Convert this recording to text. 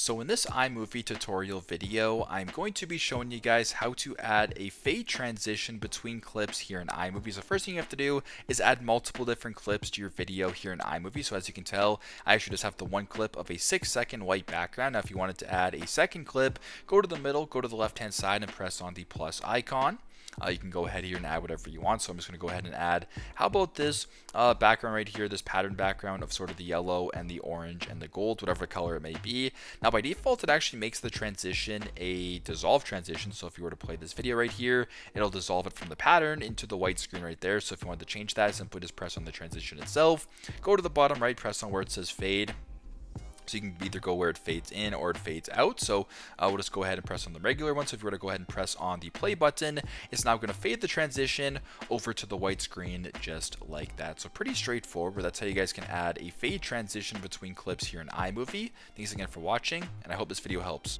So in this iMovie tutorial video, I'm going to be showing you guys how to add a fade transition between clips here in iMovie. So first thing you have to do is add multiple different clips to your video here in iMovie. So as you can tell, I actually just have the one clip of a 6-second white background. Now if you wanted to add a second clip, go to the middle, go to the left hand side and press on the plus icon. You can go ahead here and add whatever you want. So I'm just going to go ahead and add, how about this background right here, this pattern background of sort of the yellow and the orange and the gold, whatever color it may be. Now by default, it actually makes the transition a dissolve transition. So if you were to play this video right here, it'll dissolve it from the pattern into the white screen right there. So if you wanted to change that, simply just press on the transition itself, go to the bottom right, press on where it says fade. So you can either go where it fades in or it fades out. So we'll just go ahead and press on the regular one. So if you were to go ahead and press on the play button, it's now going to fade the transition over to the white screen just like that. So pretty straightforward. That's how you guys can add a fade transition between clips here in iMovie. Thanks again for watching, and I hope this video helps.